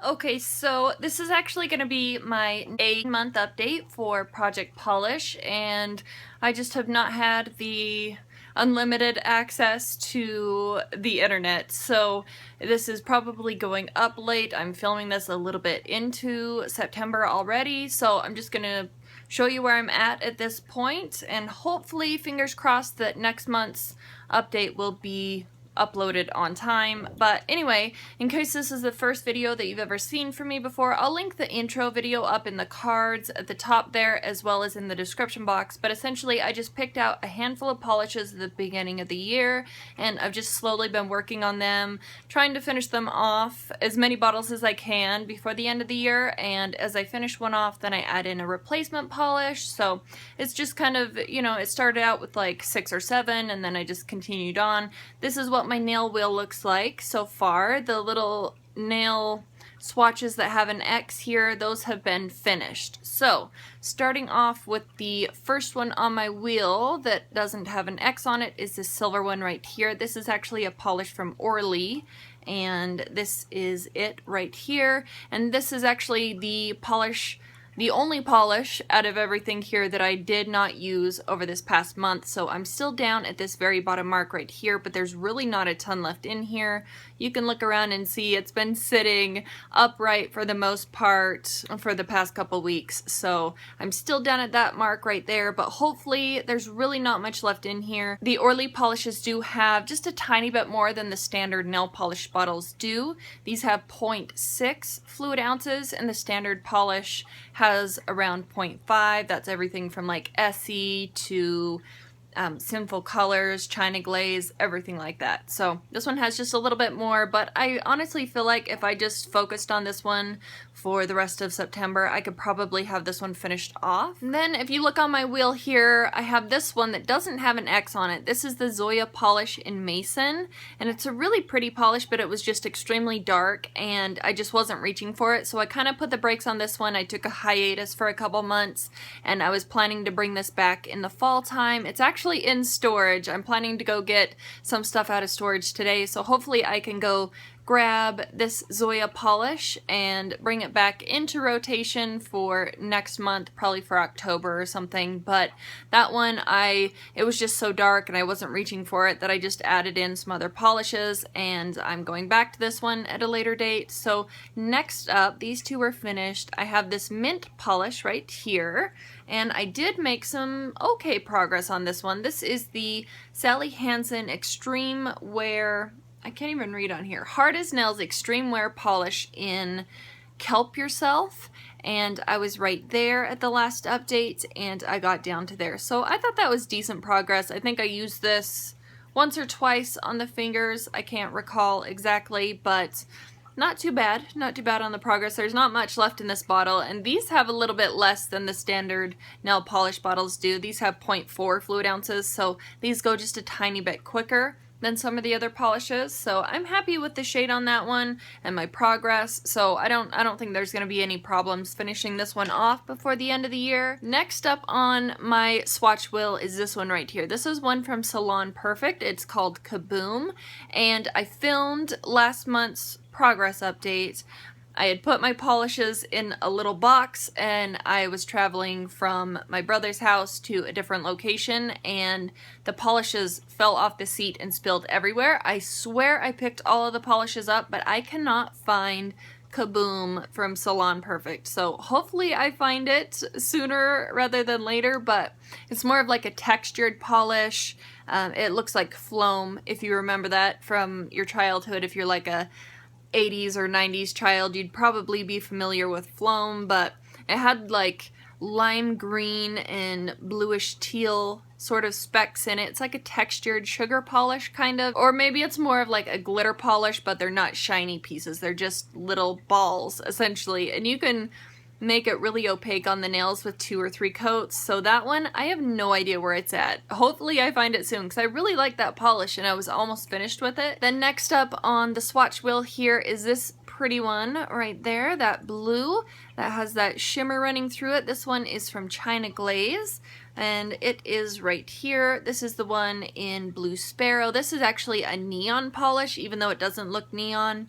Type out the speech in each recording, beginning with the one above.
Okay, so this is actually going to be my 8-month update for Project Polish, and I just have not had the unlimited access to the internet, so this is probably going up late. I'm filming this a little bit into September already, so I'm just going to show you where I'm at this point, and hopefully, fingers crossed, that next month's update will be uploaded on time. But anyway, in case this is the first video that you've ever seen from me before, I'll link the intro video up in the cards at the top there as well as in the description box. But essentially I just picked out a handful of polishes at the beginning of the year, and I've just slowly been working on them, trying to finish them off, as many bottles as I can before the end of the year. And as I finish one off, then I add in a replacement polish. So it's just kind of, you know, it started out with like 6 or 7 and then I just continued on. This is what my nail wheel looks like so far. The little nail swatches that have an X here, those have been finished. So starting off with the first one on my wheel that doesn't have an X on it is this silver one right here. This is actually a polish from Orly, and this is it right here. And this is actually the polish, the only polish out of everything here that I did not use over this past month. So I'm still down at this very bottom mark right here, but there's really not a ton left in here. You can look around and see it's been sitting upright for the most part for the past couple weeks. So I'm still down at that mark right there, but hopefully there's really not much left in here. The Orly polishes do have just a tiny bit more than the standard nail polish bottles do. These have 0.6 fluid ounces and the standard polish has around 0.5. That's everything from like Essie to Sinful Colors, China Glaze, everything like that. So this one has just a little bit more, but I honestly feel like if I just focused on this one for the rest of September, I could probably have this one finished off. And then if you look on my wheel here, I have this one that doesn't have an X on it. This is the Zoya polish in Mason, and it's a really pretty polish, but it was just extremely dark and I just wasn't reaching for it. So I kind of put the brakes on this one. I took a hiatus for a couple months and I was planning to bring this back in the fall time. It's actually in storage. I'm planning to go get some stuff out of storage today, so hopefully I can go grab this Zoya polish and bring it back into rotation for next month, probably for October or something. But that one, it was just so dark and I wasn't reaching for it that I just added in some other polishes, and I'm going back to this one at a later date. So next up, these two were finished. I have this mint polish right here, and I did make some okay progress on this one. This is the Sally Hansen Extreme Wear, I can't even read on here, Hard as Nails Extreme Wear Polish in Kelp Yourself, and I was right there at the last update and I got down to there. So I thought that was decent progress. I think I used this once or twice on the fingers. I can't recall exactly, but not too bad. Not too bad on the progress. There's not much left in this bottle, and these have a little bit less than the standard nail polish bottles do. These have 0.4 fluid ounces, so these go just a tiny bit quicker than some of the other polishes. So I'm happy with the shade on that one and my progress. So I don't think there's going to be any problems finishing this one off before the end of the year. Next up on my swatch wheel is this one right here. This is one from Salon Perfect. It's called Kaboom, and I filmed last month's progress update. I had put my polishes in a little box and I was traveling from my brother's house to a different location and the polishes fell off the seat and spilled everywhere. I swear I picked all of the polishes up, but I cannot find Kaboom from Salon Perfect. So hopefully I find it sooner rather than later, but it's more of like a textured polish. It looks like Floam, if you remember that from your childhood. If you're like a 80s or 90s child, you'd probably be familiar with Floam, but it had like lime green and bluish teal sort of specks in it. It's like a textured sugar polish kind of, or maybe it's more of like a glitter polish, but they're not shiny pieces. They're just little balls essentially, and you can make it really opaque on the nails with 2 or 3 coats. So that one, I have no idea where it's at. Hopefully I find it soon because I really like that polish and I was almost finished with it. Then next up on the swatch wheel here is this pretty one right there, that blue that has that shimmer running through it. This one is from China Glaze and it is right here. This is the one in Blue Sparrow. This is actually a neon polish, even though it doesn't look neon.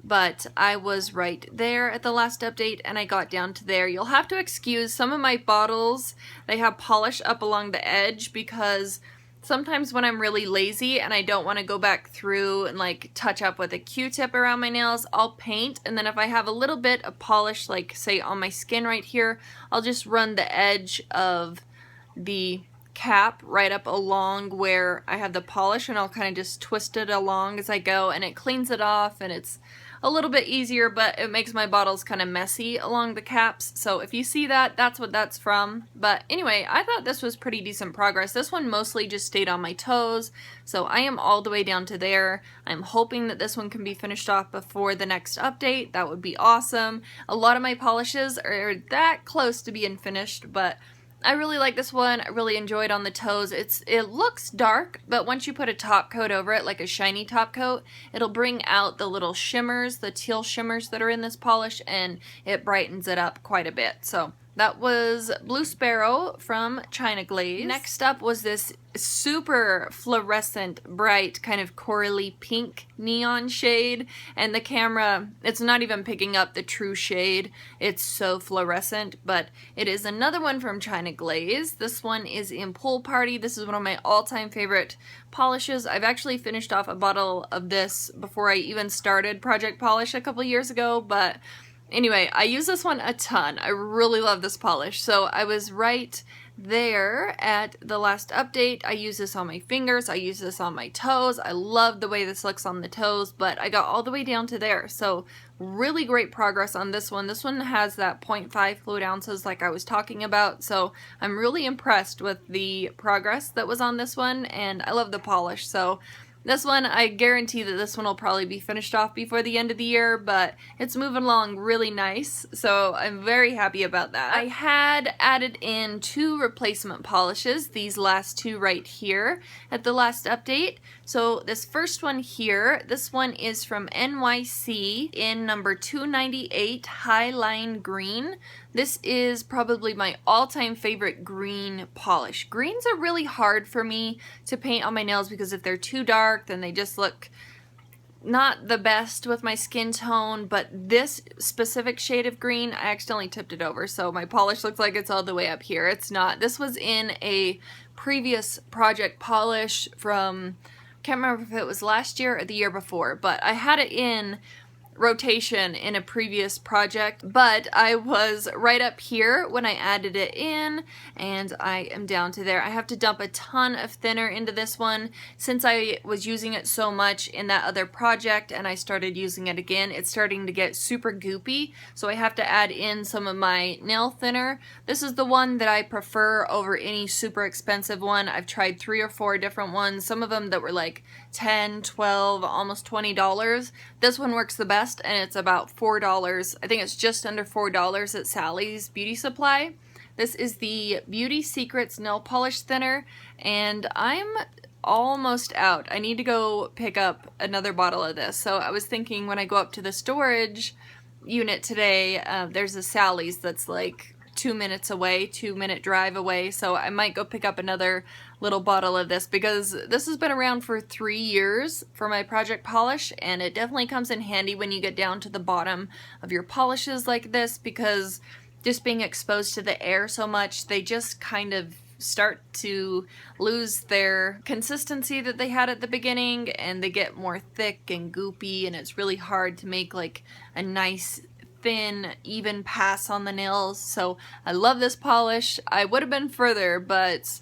but I was right there at the last update and I got down to there. You'll have to excuse some of my bottles. They have polish up along the edge because sometimes when I'm really lazy and I don't want to go back through and like touch up with a Q-tip around my nails, I'll paint, and then if I have a little bit of polish, like say on my skin right here, I'll just run the edge of the cap right up along where I have the polish, and I'll kind of just twist it along as I go, and it cleans it off, and it's a little bit easier, but it makes my bottles kind of messy along the caps. So if you see that, that's what that's from. But anyway, I thought this was pretty decent progress. This one mostly just stayed on my toes, so I am all the way down to there. I'm hoping that this one can be finished off before the next update. That would be awesome. A lot of my polishes are that close to being finished, but I really like this one. I really enjoyed on the toes. It looks dark, but once you put a top coat over it, like a shiny top coat, it'll bring out the little shimmers, the teal shimmers that are in this polish, and it brightens it up quite a bit. So that was Blue Sparrow from China Glaze. Next up was this super fluorescent, bright, kind of corally pink neon shade, and the camera, it's not even picking up the true shade. It's so fluorescent, but it is another one from China Glaze. This one is in Pool Party. This is one of my all-time favorite polishes. I've actually finished off a bottle of this before I even started Project Polish a couple years ago, but anyway, I use this one a ton. I really love this polish. So I was right there at the last update. I use this on my fingers. I use this on my toes. I love the way this looks on the toes, but I got all the way down to there. So really great progress on this one. This one has that 0.5 fluid ounces like I was talking about. So I'm really impressed with the progress that was on this one, and I love the polish. So this one, I guarantee that this one will probably be finished off before the end of the year, but it's moving along really nice, so I'm very happy about that. I had added in 2 replacement polishes, these last 2 right here, at the last update. So this first one here, this one is from NYC in number 298, Highline Green. This is probably my all-time favorite green polish. Greens are really hard for me to paint on my nails because if they're too dark, then they just look not the best with my skin tone, but this specific shade of green, I accidentally tipped it over, so my polish looks like it's all the way up here. It's not. This was in a previous project polish from, can't remember if it was last year or the year before, but I had it in rotation in a previous project, but I was right up here when I added it in, and I am down to there. I have to dump a ton of thinner into this one since I was using it so much in that other project and I started using it again. It's starting to get super goopy, so I have to add in some of my nail thinner. This is the one that I prefer over any super expensive one. I've tried 3 or 4 different ones, some of them that were like $10, $12, almost $20. This one works the best, and it's about $4. I think it's just under $4 at Sally's Beauty Supply. This is the Beauty Secrets Nail Polish Thinner, and I'm almost out. I need to go pick up another bottle of this. So I was thinking when I go up to the storage unit today, there's a Sally's that's like 2 minutes away, 2-minute drive away, so I might go pick up another little bottle of this because this has been around for 3 years for my project polish, and it definitely comes in handy when you get down to the bottom of your polishes like this, because just being exposed to the air so much, they just kind of start to lose their consistency that they had at the beginning, and they get more thick and goopy, and it's really hard to make like a nice thin, even pass on the nails. So I love this polish. I would have been further, but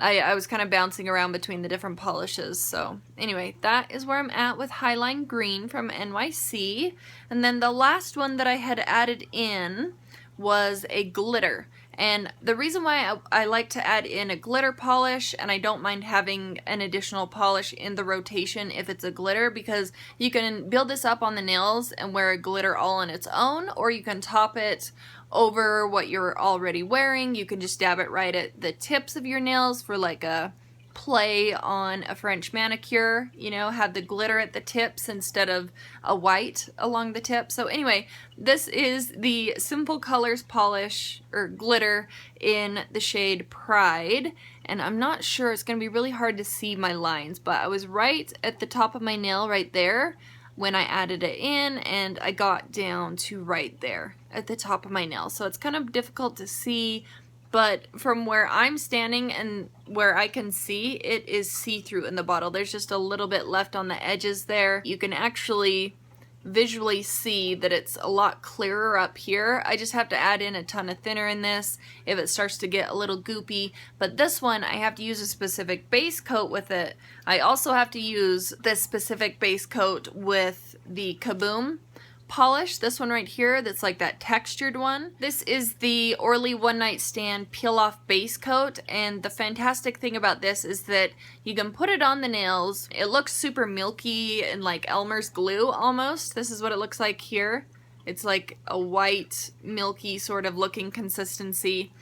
I was kind of bouncing around between the different polishes. So anyway, that is where I'm at with Highline Green from NYC. And then the last one that I had added in was a glitter. And the reason why I like to add in a glitter polish, and I don't mind having an additional polish in the rotation if it's a glitter, because you can build this up on the nails and wear a glitter all on its own, or you can top it over what you're already wearing. You can just dab it right at the tips of your nails for like a play on a French manicure, you know, have the glitter at the tips instead of a white along the tip. So anyway, this is the Simple Colors polish or glitter in the shade Pride, and I'm not sure, it's going to be really hard to see my lines, but I was right at the top of my nail right there when I added it in, and I got down to right there at the top of my nail. So it's kind of difficult to see, but from where I'm standing and where I can see, it is see-through in the bottle. There's just a little bit left on the edges there. You can actually visually see that it's a lot clearer up here. I just have to add in a ton of thinner in this if it starts to get a little goopy, but this one I have to use a specific base coat with it. I also have to use this specific base coat with the Kaboom polish, this one right here that's like that textured one. This is the Orly One Night Stand Peel Off Base Coat, and the fantastic thing about this is that you can put it on the nails. It looks super milky and like Elmer's glue almost. This is what it looks like here. It's like a white, milky sort of looking consistency.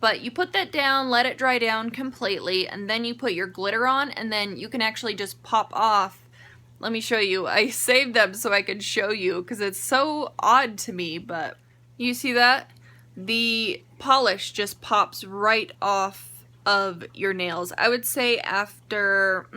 But you put that down, let it dry down completely, and then you put your glitter on, and then you can actually just pop off. Let me show you. I saved them so I could show you because it's so odd to me, but you see that? The polish just pops right off of your nails. I would say after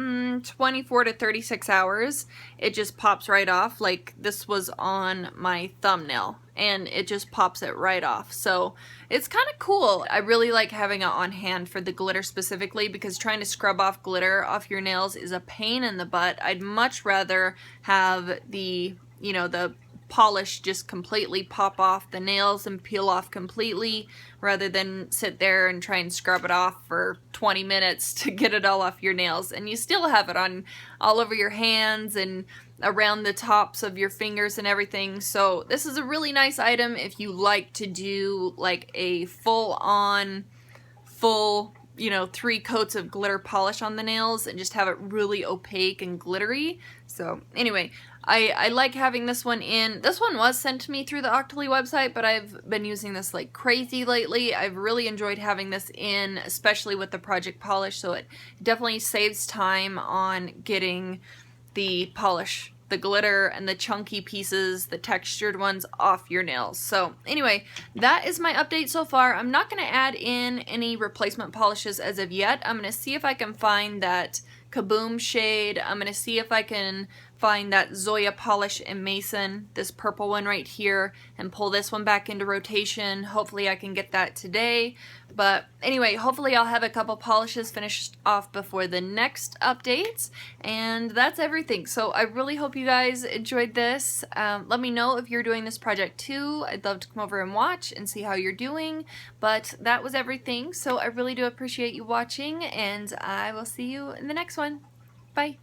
24 to 36 hours, it just pops right off. Like this was on my thumbnail and it just pops it right off. So it's kind of cool. I really like having it on hand for the glitter specifically because trying to scrub off glitter off your nails is a pain in the butt. I'd much rather have the, you know, the polish just completely pop off the nails and peel off completely rather than sit there and try and scrub it off for 20 minutes to get it all off your nails, and you still have it on all over your hands and around the tops of your fingers and everything. So this is a really nice item if you like to do like a full, you know, 3 coats of glitter polish on the nails and just have it really opaque and glittery. So anyway, I like having this one in. This one was sent to me through the Octoly website, but I've been using this like crazy lately. I've really enjoyed having this in, especially with the project polish, so it definitely saves time on getting the polish, the glitter and the chunky pieces, the textured ones off your nails. So anyway, that is my update so far. I'm not going to add in any replacement polishes as of yet. I'm going to see if I can find that Kaboom shade. I'm going to see if I can find that Zoya polish in Mason, this purple one right here, and pull this one back into rotation. Hopefully I can get that today. But anyway, hopefully I'll have a couple polishes finished off before the next updates, and that's everything. So I really hope you guys enjoyed this. Let me know if you're doing this project too. I'd love to come over and watch and see how you're doing. But that was everything, so I really do appreciate you watching, and I will see you in the next one. Bye.